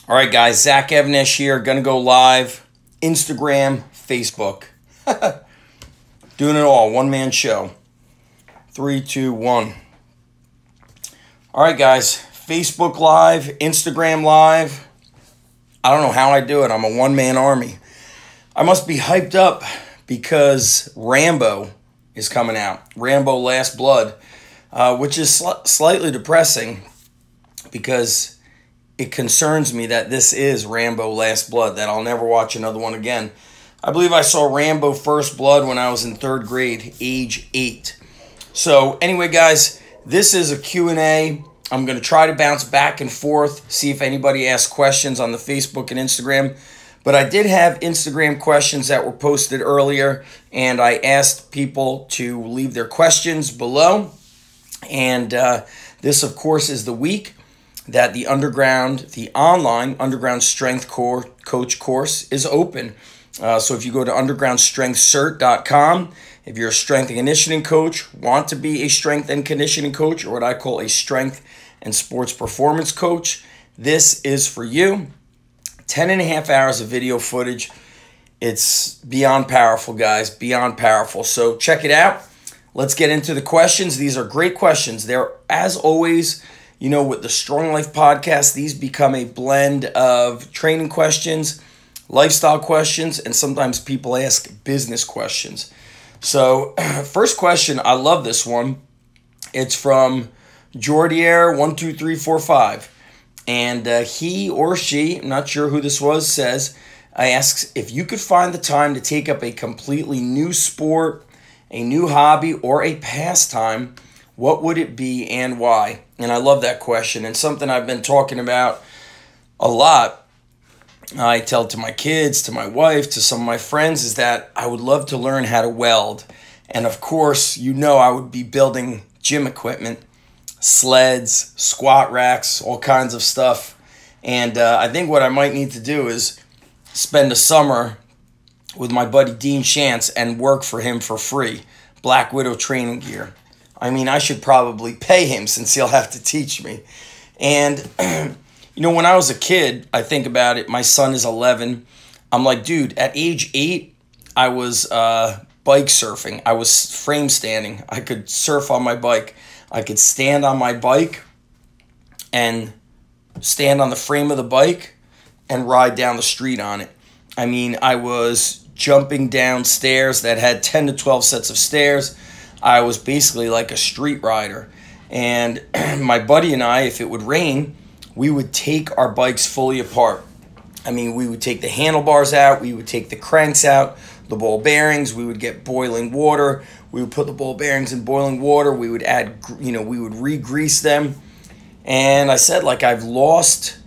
All right, guys, Zach Evanish here. Going to go live. Instagram, Facebook. Doing it all. One-man show. 3, 2, 1. All right, guys. Facebook Live, Instagram Live. I don't know how I do it. I'm a one-man army. I must be hyped up because Rambo is coming out. Rambo Last Blood, which is slightly depressing because it concerns me that this is Rambo Last Blood, that I'll never watch another one again. I believe I saw Rambo First Blood when I was in 3rd grade, age 8. So anyway, guys, this is a Q&A. I'm going to try to bounce back and forth, see if anybody asks questions on the Facebook and Instagram. But I did have Instagram questions that were posted earlier, and I asked people to leave their questions below. And this, of course, is the week that the online Underground Strength Coach course is open. So if you go to undergroundstrengthcert.com, if you're a strength and conditioning coach, want to be a strength and conditioning coach, or what I call a strength and sports performance coach, this is for you. 10.5 hours of video footage. It's beyond powerful, guys, beyond powerful. So check it out. Let's get into the questions. These are great questions. They're, as always, you know, with the Strong Life podcast, these become a blend of training questions, lifestyle questions, and sometimes people ask business questions. So first question, I love this one. It's from Jordier12345. And he or she, I'm not sure who this was, asks if you could find the time to take up a completely new sport, a new hobby, or a pastime, what would it be and why? And I love that question, and something I've been talking about a lot. I tell it to my kids, to my wife, to some of my friends, is that I would love to learn how to weld. And of course, you know, I would be building gym equipment, sleds, squat racks, all kinds of stuff. And I think what I might need to do is spend a summer with my buddy Dean Shantz and work for him for free. Black Widow training gear. I mean, I should probably pay him since he'll have to teach me. And, you know, when I was a kid, I think about it. My son is 11. I'm like, dude, at age 8, I was bike surfing. I was frame standing. I could surf on my bike. I could stand on my bike and stand on the frame of the bike and ride down the street on it. I mean, I was jumping down stairs that had 10 to 12 sets of stairs. I was basically like a street rider. And my buddy and I, if it would rain, we would take our bikes fully apart. I mean, we would take the handlebars out, we would take the cranks out, the ball bearings, we would get boiling water, we would put the ball bearings in boiling water, we would add, you know, we would re-grease them. And I said, like, I've lost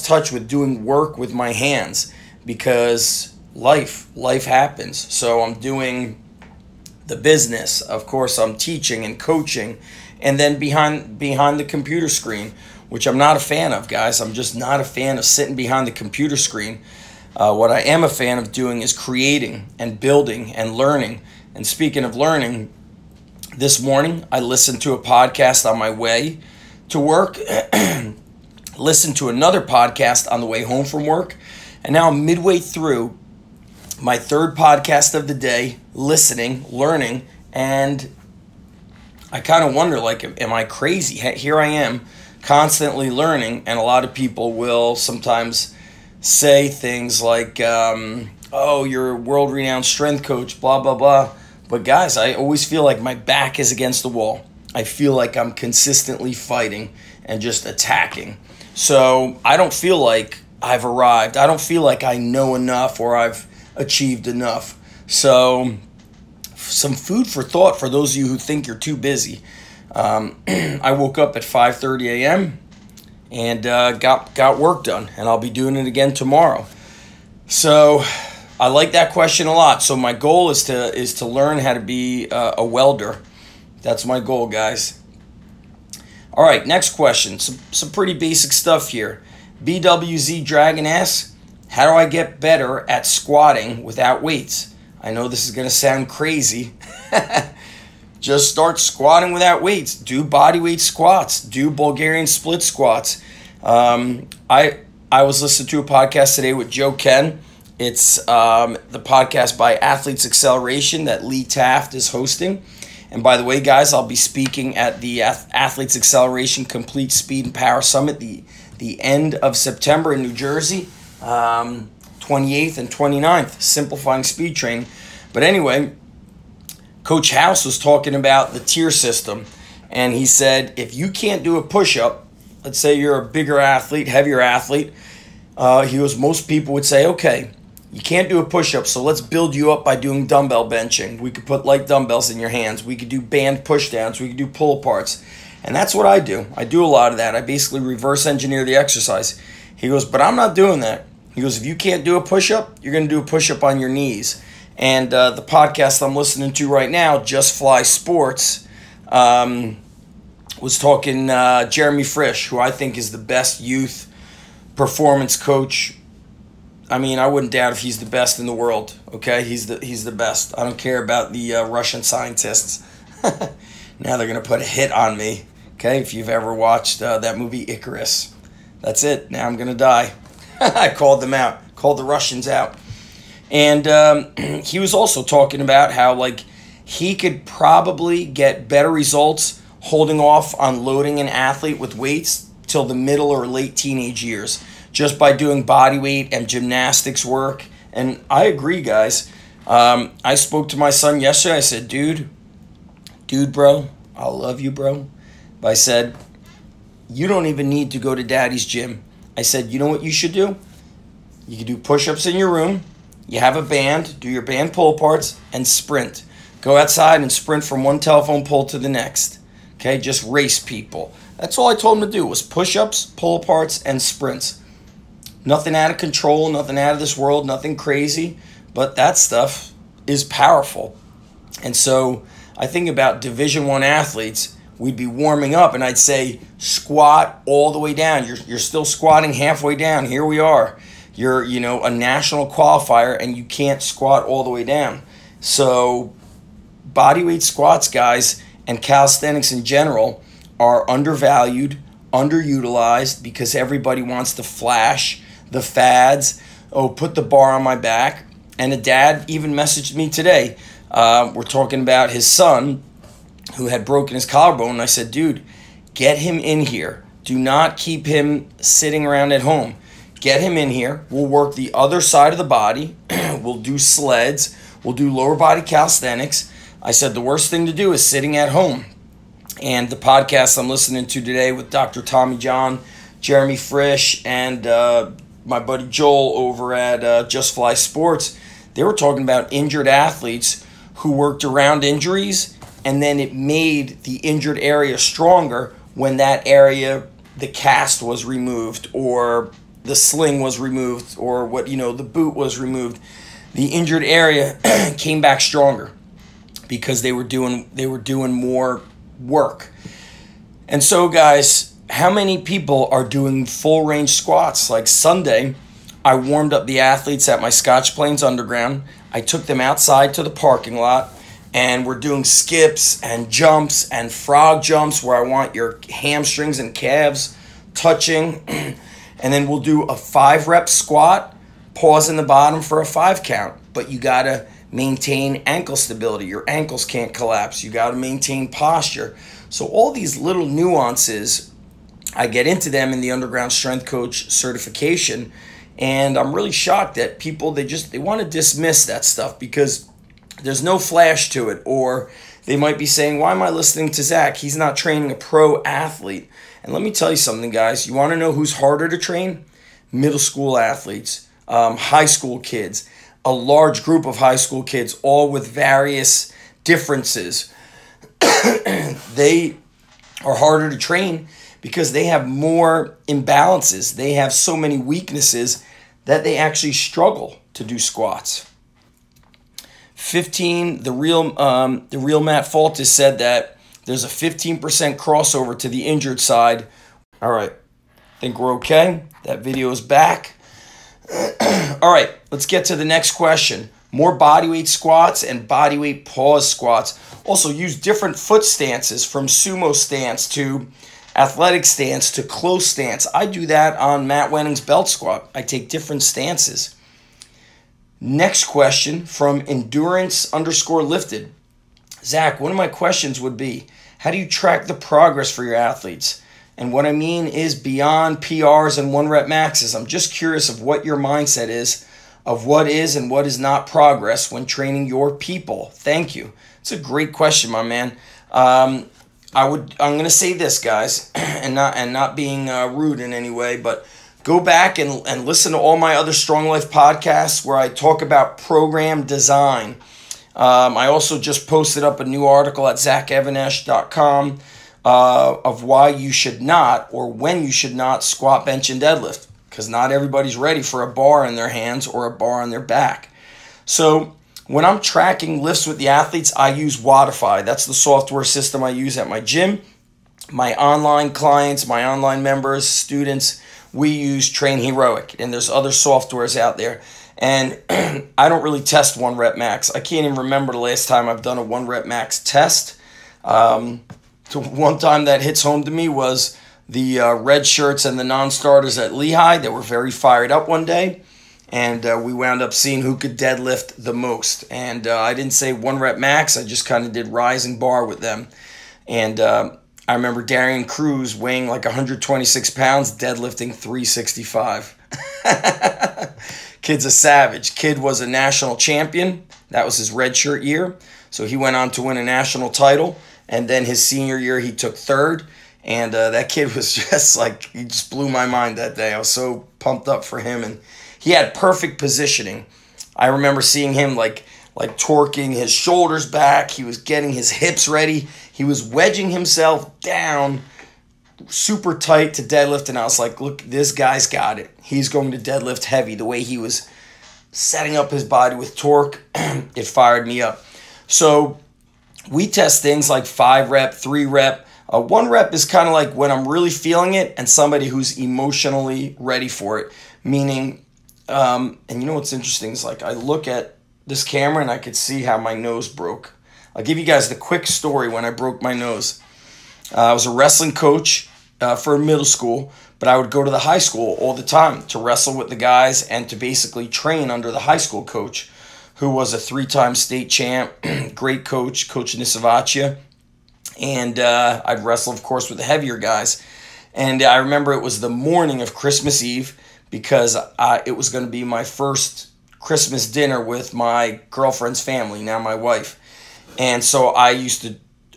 touch with doing work with my hands because life happens. So I'm doing the business. Of course, I'm teaching and coaching, and then behind the computer screen, which I'm not a fan of, guys. I'm just not a fan of sitting behind the computer screen. What I am a fan of doing is creating and building and learning. And speaking of learning, this morning I listened to a podcast on my way to work, listened to another podcast on the way home from work, and now I'm midway through my 3rd podcast of the day, listening, learning, and I kind of wonder, like, am I crazy? Here I am, constantly learning, and a lot of people will sometimes say things like, oh, you're a world-renowned strength coach, blah, blah, blah. But guys, I always feel like my back is against the wall. I feel like I'm consistently fighting and just attacking. So I don't feel like I've arrived. I don't feel like I know enough or I've achieved enough. So some food for thought for those of you who think you're too busy. I woke up at 5:30 a.m. and got work done, and I'll be doing it again tomorrow. So I like that question a lot. So my goal is to learn how to be a welder. That's my goal, guys. All right, next question. Some pretty basic stuff here. BWZ Dragon asks, how do I get better at squatting without weights? I know this is going to sound crazy. Just start squatting without weights. Do body weight squats. Do Bulgarian split squats. I I was listening to a podcast today with Joe Ken. It's the podcast by Athletes Acceleration that Lee Taft is hosting. And by the way, guys, I'll be speaking at the Athletes Acceleration Complete Speed and Power Summit the end of September in New Jersey, 28th and 29th, simplifying speed training. But anyway, Coach House was talking about the tier system, and he said if you can't do a push-up, let's say you're a bigger athlete, heavier athlete, he goes, most people would say, okay, you can't do a push-up, so let's build you up by doing dumbbell benching. We could put light dumbbells in your hands. We could do band push-downs. We could do pull-aparts. And that's what I do. I do a lot of that. I basically reverse engineer the exercise. He goes, but I'm not doing that. He goes, if you can't do a push-up, you're going to do a push-up on your knees. And the podcast I'm listening to right now, Just Fly Sports, was talking Jeremy Frisch, who I think is the best youth performance coach. I mean, I wouldn't doubt if he's the best in the world, okay? He's the best. I don't care about the Russian scientists. Now they're going to put a hit on me, okay? If you've ever watched that movie Icarus. That's it. Now I'm going to die. I called them out. Called the Russians out. And he was also talking about how, like, he could probably get better results holding off on loading an athlete with weights till the middle or late teenage years, just by doing body weight and gymnastics work. And I agree, guys. I spoke to my son yesterday. I said, dude, bro, I love you, bro. But I said, you don't even need to go to daddy's gym. I said, you know what you should do? You can do push-ups in your room. You have a band, do your band pull-aparts, and sprint. Go outside and sprint from one telephone pole to the next. Okay, just race people. That's all I told him to do was push-ups, pull-aparts, and sprints. Nothing out of control, nothing out of this world, nothing crazy, but that stuff is powerful. And so I think about Division I athletes, we'd be warming up and I'd say squat all the way down. You're still squatting halfway down. Here we are. You're, a national qualifier and you can't squat all the way down. So bodyweight squats, guys, and calisthenics in general are undervalued, underutilized because everybody wants to flash the fads. Oh, put the bar on my back. And a dad even messaged me today. We're talking about his son who had broken his collarbone. And I said, dude, get him in here. Do not keep him sitting around at home. Get him in here. We'll work the other side of the body. We'll do sleds. We'll do lower body calisthenics. I said the worst thing to do is sitting at home. And the podcast I'm listening to today with Dr. Tommy John, Jeremy Frisch, and my buddy Joel over at Just Fly Sports, they were talking about injured athletes who worked around injuries, and then it made the injured area stronger when that area, the cast was removed, or the sling was removed, or the boot was removed. The injured area came back stronger because they were doing more work. And so, guys, how many people are doing full range squats? Like Sunday, I warmed up the athletes at my Scotch Plains Underground. I took them outside to the parking lot, and we're doing skips and jumps and frog jumps where I want your hamstrings and calves touching. And then we'll do a 5-rep squat, pause in the bottom for a 5 count. But you got to maintain ankle stability. Your ankles can't collapse. You got to maintain posture. So all these little nuances, I get into them in the Underground Strength Coach certification. And I'm really shocked that people, they want to dismiss that stuff because there's no flash to it. Or they might be saying, why am I listening to Zach? He's not training a pro athlete. And let me tell you something, guys. You want to know who's harder to train? Middle school athletes, high school kids, a large group of high school kids, all with various differences. They are harder to train because they have more imbalances. They have so many weaknesses that they actually struggle to do squats. 15, the real Matt Faltis said that there's a 15% crossover to the injured side. All right, think we're okay. That video is back. All right, let's get to the next question. More bodyweight squats and bodyweight pause squats. Also use different foot stances from sumo stance to athletic stance to close stance. I do that on Matt Wenning's belt squat. I take different stances. Next question from endurance_lifted. Zach, one of my questions would be, how do you track the progress for your athletes? And what I mean is beyond PRs and 1-rep maxes. I'm just curious of what your mindset is of what is and what is not progress when training your people. Thank you. It's a great question, my man. I'm going to say this, guys, and not being rude in any way, but go back and listen to all my other Strong Life podcasts where I talk about program design. I also just posted up a new article at zachevanesh.com of why you should not, or when you should not, squat, bench, and deadlift, because not everybody's ready for a bar in their hands or a bar on their back. So when I'm tracking lifts with the athletes, I use Wodify. That's the software system I use at my gym. My online clients, my online members, students, we use Train Heroic, and there's other softwares out there. And I don't really test 1-rep max. I can't even remember the last time I've done a 1-rep max test. The one time that hits home to me was the red shirts and the non-starters at Lehigh. They were very fired up one day, and we wound up seeing who could deadlift the most. And I didn't say 1-rep max. I just kind of did rising bar with them. And I remember Darian Cruz weighing like 126 pounds, deadlifting 365. Kid's a savage. Kid was a national champion. That was his red shirt year. So he went on to win a national title. And then his senior year, he took third. And that kid was just like, he just blew my mind that day. I was so pumped up for him. And he had perfect positioning. I remember seeing him like torquing his shoulders back. He was getting his hips ready. He was wedging himself down super tight to deadlift, and I was like, look, this guy's got it. He's going to deadlift heavy. The way he was setting up his body with torque, it fired me up. So we test things like 5-rep, 3-rep. 1-rep is kind of like when I'm really feeling it and somebody who's emotionally ready for it. Meaning, and you know what's interesting is like I look at this camera and I could see how my nose broke. I'll give you guys the quick story when I broke my nose. I was a wrestling coach for middle school, but I would go to the high school all the time to wrestle with the guys and to basically train under the high school coach, who was a 3-time state champ, great coach, Coach Nisavacia. And I'd wrestle, of course, with the heavier guys. And I remember it was the morning of Christmas Eve because it was going to be my first Christmas dinner with my girlfriend's family, now my wife. And so I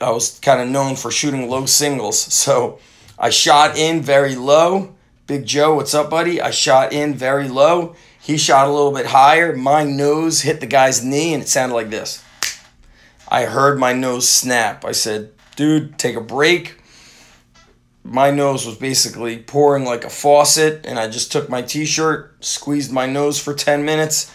was kind of known for shooting low singles. So I shot in very low. Big Joe, what's up, buddy? I shot in very low. He shot a little bit higher. My nose hit the guy's knee, and it sounded like this. I heard my nose snap. I said, dude, take a break. My nose was basically pouring like a faucet, and I just took my t-shirt, squeezed my nose for 10 minutes,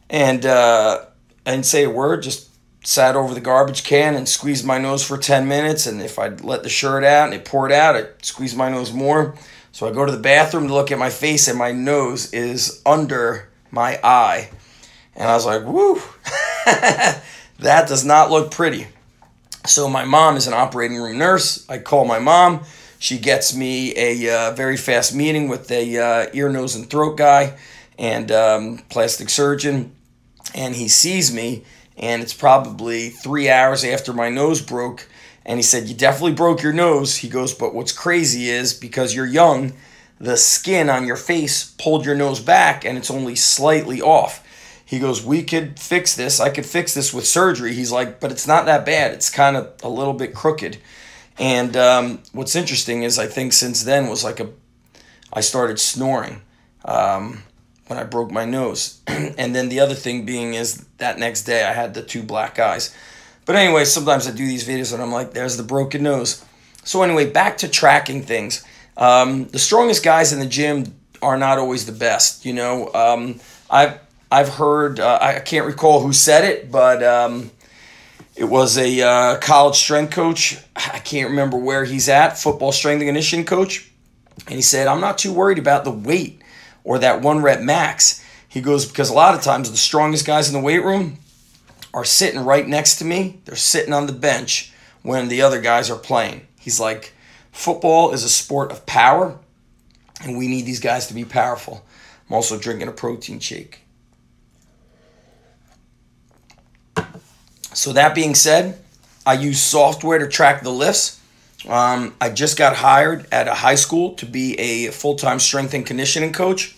and I didn't say a word, just sat over the garbage can and squeezed my nose for 10 minutes, and if I'd let the shirt out and it poured out, I'd squeeze my nose more. So I go to the bathroom to look at my face, and my nose is under my eye. And I was like, woo, that does not look pretty. So my mom is an operating room nurse. I call my mom. She gets me a very fast meeting with a ear, nose, and throat guy and plastic surgeon. And he sees me, and it's probably 3 hours after my nose broke. And he said, you definitely broke your nose. He goes, but what's crazy is because you're young, the skin on your face pulled your nose back, and it's only slightly off. He goes, we could fix this. I could fix this with surgery. He's like, but it's not that bad. It's kind of a little bit crooked. And what's interesting is I think since then was like I started snoring when I broke my nose. And then the other thing being is that next day I had the 2 black eyes. But anyway, sometimes I do these videos and I'm like, there's the broken nose. So anyway, back to tracking things. The strongest guys in the gym are not always the best. You know, I've heard, I can't recall who said it, but it was a college strength coach. I can't remember where he's at, football strength and conditioning coach. And he said, I'm not too worried about the weight or that 1-rep max. He goes, because a lot of times the strongest guys in the weight room are sitting right next to me. They're sitting on the bench when the other guys are playing. He's like, Football is a sport of power, and we need these guys to be powerful. I'm also drinking a protein shake. So that being said, I use software to track the lifts. I just got hired at a high school to be a full-time strength and conditioning coach.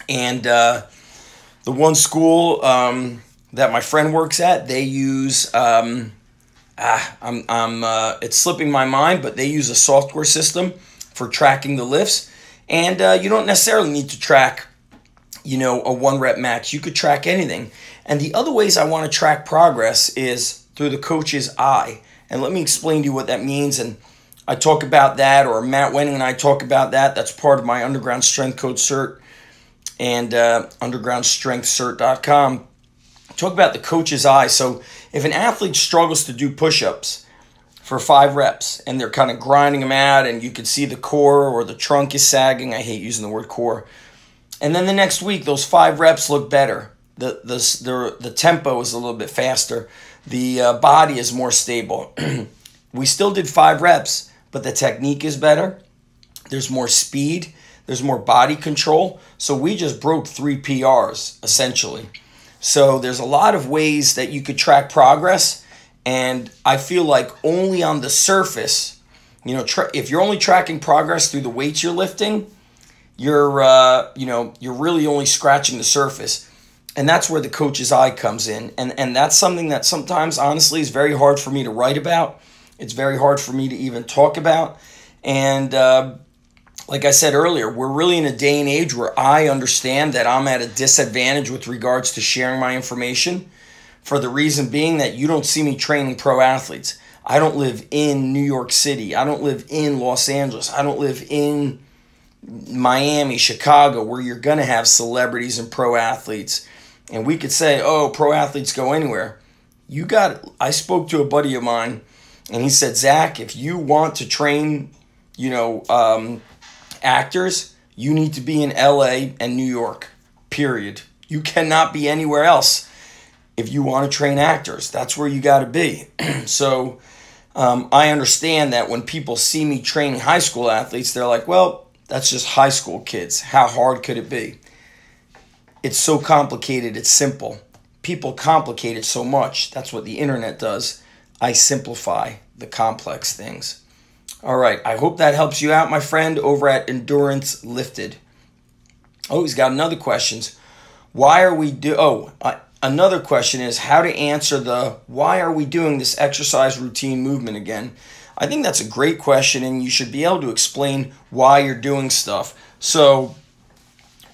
And the one school that my friend works at, they use, it's slipping my mind, but they use a software system for tracking the lifts. And you don't necessarily need to track, a 1-rep max. You could track anything. And the other ways I want to track progress is through the coach's eye. And let me explain to you what that means. And I talk about that, or Matt Wenning and I talk about that. That's part of my Underground Strength Coach cert and undergroundstrengthcert.com. Talk about the coach's eye. So if an athlete struggles to do push-ups for 5 reps and they're kind of grinding them out and you can see the core or the trunk is sagging, I hate using the word core, and then the next week those 5 reps look better. The tempo is a little bit faster. The body is more stable. We still did 5 reps, but the technique is better. There's more speed. There's more body control. So we just broke 3 PRs, essentially. So there's a lot of ways that you could track progress. And I feel like only on the surface, if you're only tracking progress through the weights you're lifting, you're really only scratching the surface. And that's where the coach's eye comes in. And that's something that sometimes, honestly, is very hard for me to write about. It's very hard for me to even talk about. And like I said earlier, we're really in a day and age where I understand that I'm at a disadvantage with regards to sharing my information, for the reason being that you don't see me training pro athletes. I don't live in New York City. I don't live in Los Angeles. I don't live in Miami, Chicago, where you're going to have celebrities and pro athletes. And we could say, oh, pro athletes go anywhere. I spoke to a buddy of mine, and he said, Zach, if you want to train, actors, you need to be in LA and New York, period. You cannot be anywhere else if you want to train actors. That's where you got to be. So I understand that when people see me training high school athletes, they're like, well, that's just high school kids. How hard could it be? It's so complicated, it's simple. People complicate it so much. That's what the internet does. I simplify the complex things. All right, I hope that helps you out, my friend, over at Endurance Lifted. Oh, he's got another question. Another question is how to answer why are we doing this exercise routine movement again? I think that's a great question, and you should be able to explain why you're doing stuff. So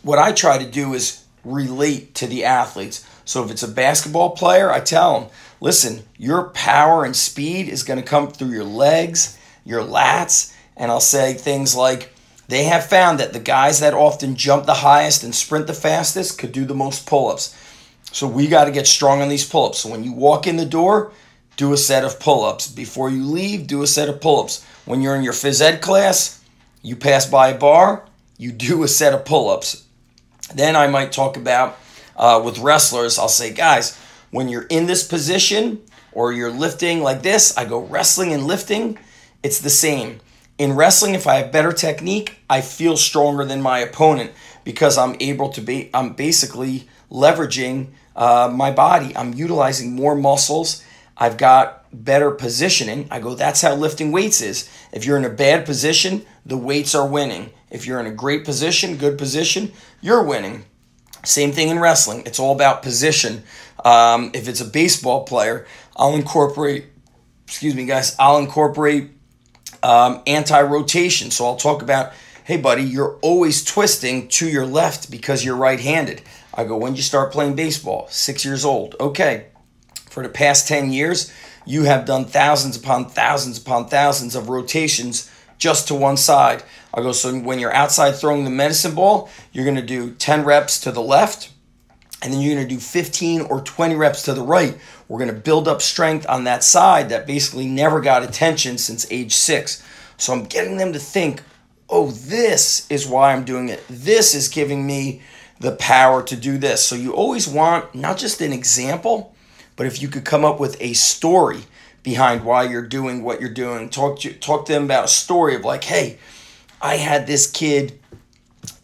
what I try to do is relate to the athletes. So if it's a basketball player, I tell them, listen, your power and speed is going to come through your legs, your lats, and I'll say things like, they have found that the guys that often jump the highest and sprint the fastest could do the most pull-ups. So we got to get strong on these pull-ups. So when you walk in the door, do a set of pull-ups. Before you leave, do a set of pull-ups. When you're in your phys ed class, you pass by a bar, you do a set of pull-ups. Then I might talk about, with wrestlers, I'll say, guys, when you're in this position or you're lifting like this, I go wrestling and lifting, it's the same. In wrestling, if I have better technique, I feel stronger than my opponent because I'm basically leveraging my body. I'm utilizing more muscles. I've got better positioning. I go, that's how lifting weights is. If you're in a bad position, the weights are winning. If you're in a great position, good position, you're winning. Same thing in wrestling. It's all about position. If it's a baseball player, I'll incorporate anti-rotation. So I'll talk about, hey, buddy, you're always twisting to your left because you're right-handed. I go, when did you start playing baseball? 6 years old. Okay. For the past 10 years, you have done thousands upon thousands upon thousands of rotations just to one side. I go, so when you're outside throwing the medicine ball, you're going to do 10 reps to the left, and then you're going to do 15 or 20 reps to the right. We're going to build up strength on that side that basically never got attention since age 6. So I'm getting them to think, oh, this is why I'm doing it. This is giving me the power to do this. So you always want not just an example, but if you could come up with a story behind why you're doing what you're doing. Talk to them about a story of like, hey, I had this kid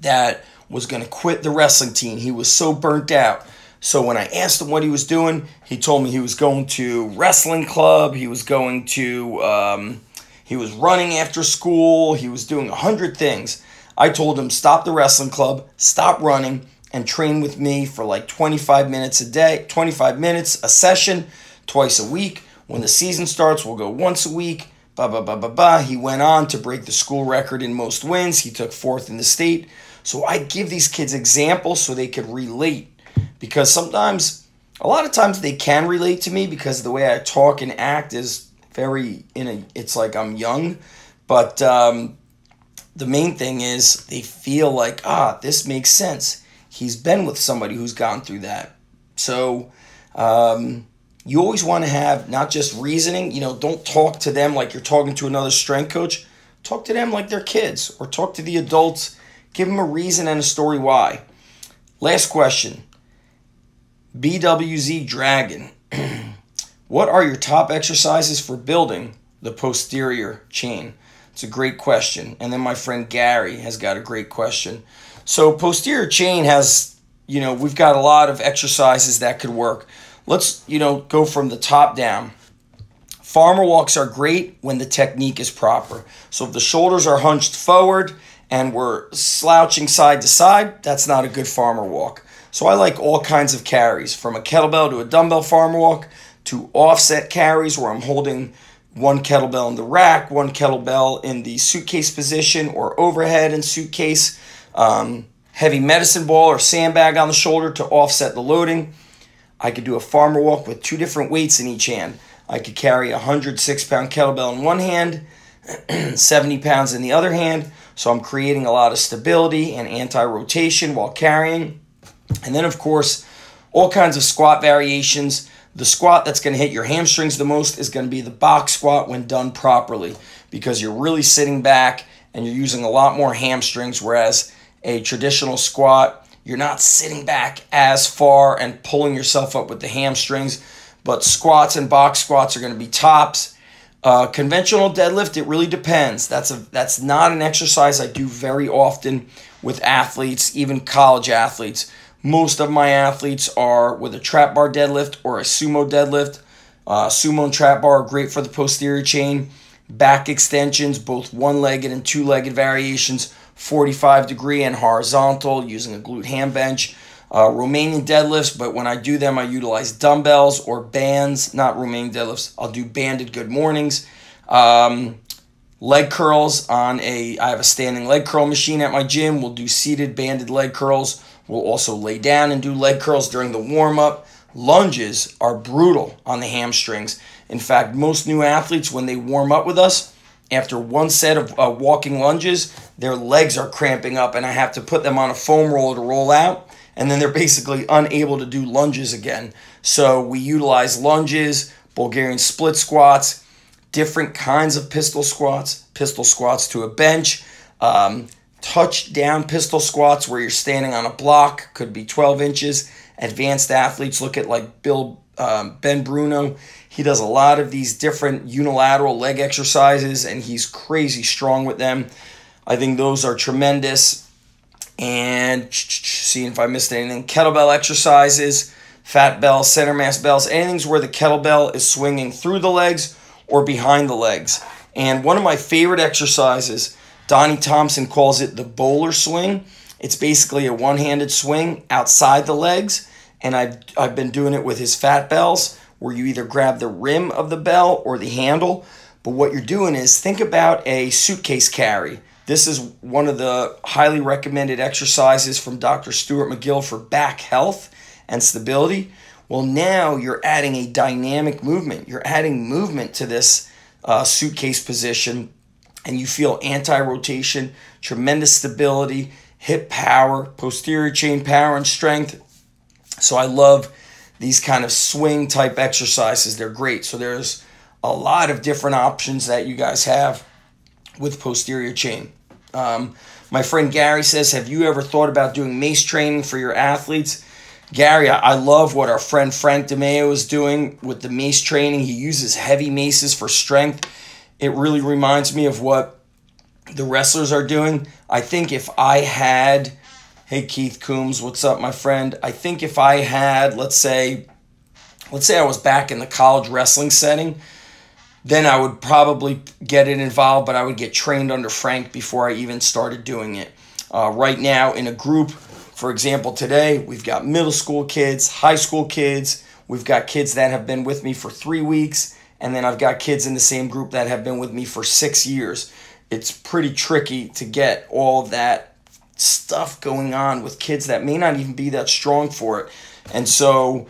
that was going to quit the wrestling team. He was so burnt out. So when I asked him what he was doing, he told me he was going to wrestling club. He was going to, he was running after school. He was doing 100 things. I told him, stop the wrestling club, stop running, and train with me for like 25 minutes a day, 25 minutes a session, twice a week. When the season starts, we'll go once a week. He went on to break the school record in most wins. He took 4th in the state. So I give these kids examples so they could relate. Because sometimes, a lot of times they can relate to me because the way I talk and act is very, it's like I'm young. But the main thing is they feel like, this makes sense. He's been with somebody who's gone through that. So you always want to have not just reasoning. Don't talk to them like you're talking to another strength coach. Talk to them like they're kids, or talk to the adults. Give them a reason and a story why. Last question. BWZ Dragon. What are your top exercises for building the posterior chain? It's a great question. And then my friend Gary has got a great question. So posterior chain has, we've got a lot of exercises that could work. Let's, go from the top down. Farmer walks are great when the technique is proper. So if the shoulders are hunched forward and we're slouching side to side, that's not a good farmer walk. So I like all kinds of carries, from a kettlebell to a dumbbell farmer walk, to offset carries where I'm holding one kettlebell in the rack, one kettlebell in the suitcase position or overhead in suitcase, heavy medicine ball or sandbag on the shoulder to offset the loading. I could do a farmer walk with 2 different weights in each hand. I could carry a 106-pound kettlebell in one hand, 70 pounds in the other hand. So I'm creating a lot of stability and anti-rotation while carrying. And then, of course, all kinds of squat variations. The squat that's going to hit your hamstrings the most is going to be the box squat when done properly, because you're really sitting back and you're using a lot more hamstrings, whereas a traditional squat, you're not sitting back as far and pulling yourself up with the hamstrings. But squats and box squats are going to be tops. Conventional deadlift, it really depends. That's not an exercise I do very often with athletes, even college athletes. Most of my athletes are with a trap bar deadlift or a sumo deadlift. Sumo and trap bar are great for the posterior chain. Back extensions, both one-legged and two-legged variations, 45-degree and horizontal using a glute ham bench. Romanian deadlifts, but when I do them, I utilize dumbbells or bands, not Romanian deadlifts. I'll do banded good mornings. Leg curls I have a standing leg curl machine at my gym. We'll do seated banded leg curls. We'll also lay down and do leg curls during the warm-up. Lunges are brutal on the hamstrings. In fact, most new athletes, when they warm up with us, after one set of walking lunges, their legs are cramping up and I have to put them on a foam roller to roll out, and then they're basically unable to do lunges again. So we utilize lunges, Bulgarian split squats, different kinds of pistol squats to a bench, touchdown pistol squats where you're standing on a block, could be 12 inches. Advanced athletes, look at like Ben Bruno. He does a lot of these different unilateral leg exercises and he's crazy strong with them. I think those are tremendous. And seeing if I missed anything, kettlebell exercises, fat bells, center mass bells, anything's where the kettlebell is swinging through the legs or behind the legs. And one of my favorite exercises, Donnie Thompson calls it the bowler swing. It's basically a one-handed swing outside the legs, and I've been doing it with his fat bells, where you either grab the rim of the bell or the handle. But what you're doing is, think about a suitcase carry. This is one of the highly recommended exercises from Dr. Stuart McGill for back health and stability. Well, now you're adding a dynamic movement. You're adding movement to this suitcase position, and you feel anti-rotation, tremendous stability, hip power, posterior chain power and strength. So I love these kind of swing type exercises. They're great. So there's a lot of different options that you guys have with posterior chain. My friend Gary says, have you ever thought about doing mace training for your athletes? Gary, I love what our friend Frank DeMeo is doing with the mace training. He uses heavy maces for strength. It really reminds me of what the wrestlers are doing. I think if I had, hey Keith Coombs, what's up, my friend? I think if I had, let's say I was back in the college wrestling setting, then I would probably get it involved, but I would get trained under Frank before I even started doing it. Right now in a group, for example, today we've got middle school kids, high school kids, we've got kids that have been with me for 3 weeks, and then I've got kids in the same group that have been with me for 6 years. It's pretty tricky to get all of that stuff going on with kids that may not even be that strong for it. And so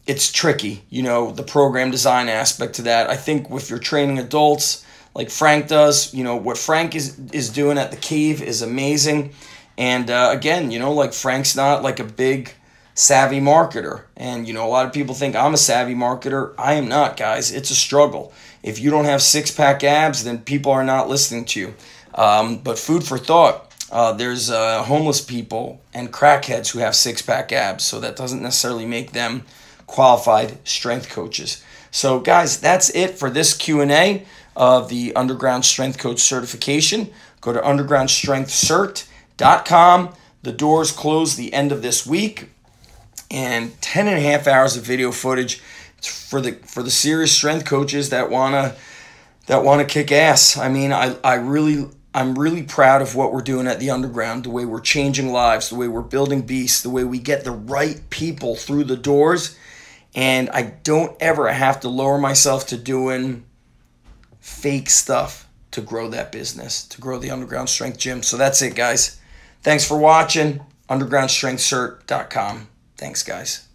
it's tricky, you know, the program design aspect to that. I think if you're training adults like Frank does, you know, what Frank is doing at the Cave is amazing. And again, you know, like Frank's not like a big savvy marketer. And, you know, a lot of people think I'm a savvy marketer. I am not, guys. It's a struggle. If you don't have six-pack abs, then people are not listening to you. But food for thought. There's homeless people and crackheads who have six-pack abs. So that doesn't necessarily make them qualified strength coaches. So, guys, that's it for this Q&A of the Underground Strength Coach certification. Go to undergroundstrengthcert.com. The doors close the end of this week, and 10.5 hours of video footage for the serious strength coaches that wanna kick ass. I mean, I'm really proud of what we're doing at the Underground, the way we're changing lives, the way we're building beasts, the way we get the right people through the doors, and I don't ever have to lower myself to doing fake stuff to grow that business, to grow the Underground Strength Gym. So that's it, guys. Thanks for watching. undergroundstrengthcert.com. Thanks, guys.